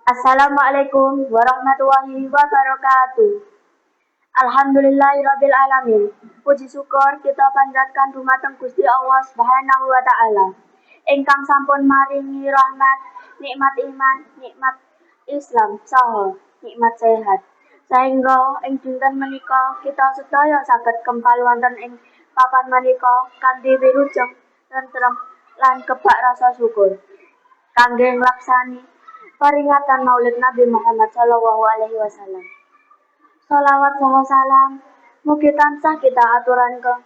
Assalamualaikum warahmatullahi wabarakatuh. Alhamdulillahirabbil alamin. Puji syukur kita panjatkan dumateng Gusti Allah Subhanahu wa taala. Ingkang sampun maringi rahmat, nikmat iman, nikmat Islam saha nikmat sehat. Saengga ing dinten menika kita sedaya saged kempal wonten ing papan menika kanthi wilujeng tentrem lan kebak rasa syukur. Kangge nglaksani peringatan Maulid Nabi Muhammad Shallallahu Alaihi Wasallam. Sholawat saha salam mugi tansah kita aturaken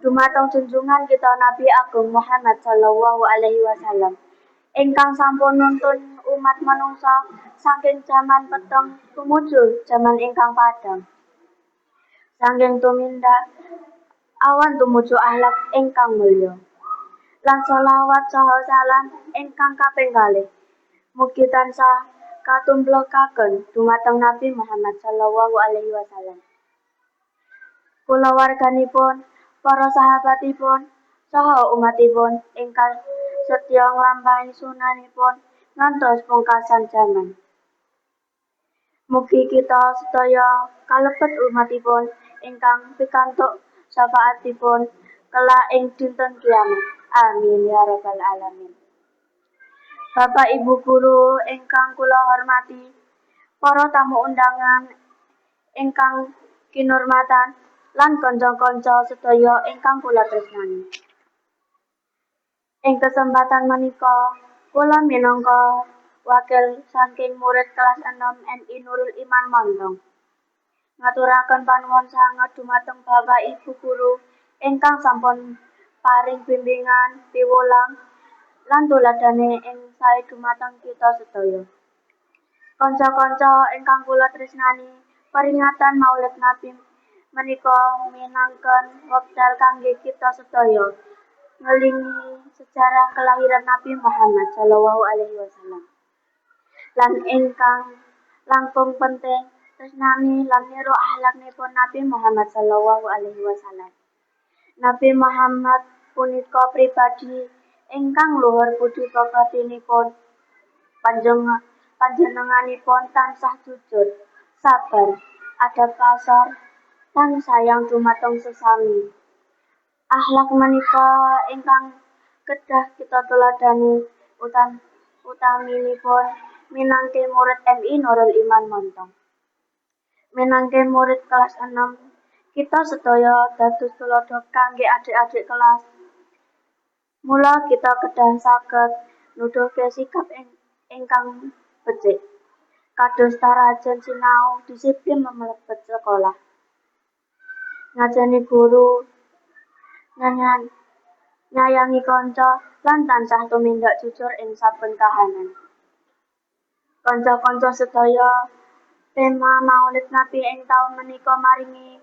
dumateng junjungan kita Nabi Agung Muhammad Shallallahu Alaihi Wasallam ingkang sampun nuntun umat manungsa saking jaman peteng tumuju jaman ingkang padhang. Saking tumindak awan tumuju akhlak ingkang mulya. Lan sholawat saha salam ingkang kaping kalih mugi tansah katumpulkaken dumateng Nabi Muhammad Shallallahu Alaihi Wasallam. Kulawarganipun, para sahabatipun, saha umatipun ingkang setya nglampahi sunahipun ngantos pungkasan jaman. Mugi kita sedaya kalebet umatipun ingkang pikantuk syafaatipun kelak ing dinten kiamat. Amin ya rabbal alamin. Bapak Ibu guru ingkang kula hormati, para tamu undangan ingkang kinurmatan lan kanca-kanca sedaya ingkang kula tresnani. Ing kesempatan menika, kula minangka wakil saking murid kelas 6 NI Nurul Iman Montong ngaturaken panuwun sanget dumateng Bapak Ibu guru ingkang sampun paring bimbingan, piwulang lan tuladhane ing sae dumateng kita sedaya. Kanca-kanca ingkang kula tresnani, peringatan Maulid Nabi menika minangken wekdal kangge kita sedaya ngelingi sejarah kelahiran Nabi Muhammad Shallallahu Alaihi Wasallam. Lan ingkang langkung penting tresnani lan niru akhlakipun Nabi Muhammad Shallallahu Alaihi Wasallam. Nabi Muhammad punika pribadi ingkang luhur budi pekertinipun, panjenenganipun tansah jujur, sabar, adab kasar, lan sayang dumateng sesami. Akhlak menika ingkang kedah kita tuladhani utaminipun minangka murid NI Nurul Iman Montong. Minangka murid kelas 6, kita sedaya dados tuladha kangge adik-adik kelas. Mula kita kedah saged nuduhke sikap ingkang becik, kadosta rajin sinau, disiplin mlebet sekolah, ngajeni guru, nyayangi kanca, lan tansah tumindak jujur ing saben kahanan. Kanca-kanca sedaya, tema Maulid Nabi ing taun menika maringi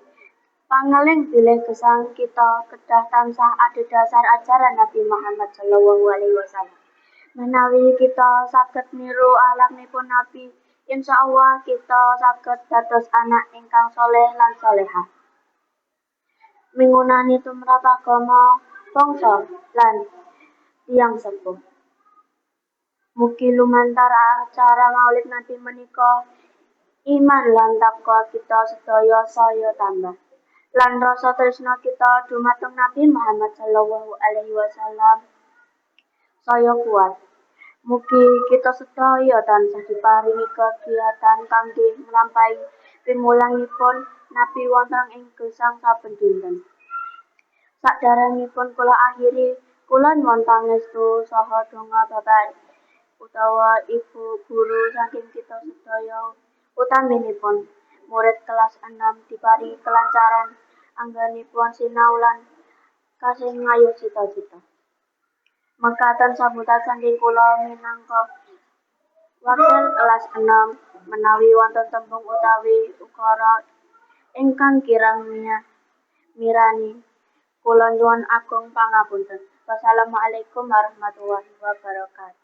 pangeling bilih gesang kita kedah tansah adhedhasar ajaran Nabi Muhammad Shallallahu Alaihi Wasallam. Menawi kita saged niru akhlakipun Nabi, insyaallah kita saged dados anak ingkang saleh lan salehah. Mingunani tumrap agama, bangsa, lan tiyang sepuh. Mugi lumantar acara Maulid Nabi menika iman lan takwa kita sedaya saya tambah. Lan rasa tresna kita dumateng Nabi Muhammad Shallallahu Alaihi Wasallam saya kuat. Mugi kita sedaya tansah diparingi kegiatan kangge nglampahi pimulangipun Nabi wonten ing gesang saben dinten. Sakderengipun kula akhiri, kula nyuwun pangestu saha donga Bapak utawa Ibu guru saking kita sedaya utaminipun murid kelas 6 diparingi kelancaran anggenipun sinau lan kasengayuh cita-cita. Mekaten sambutan saking kula minangka wakil kelas 6 menawi wonten tembung utawi ukara ingkang kirang mirani kula nyuwun agung pangapunten. Wassalamualaikum warahmatullahi wabarakatuh.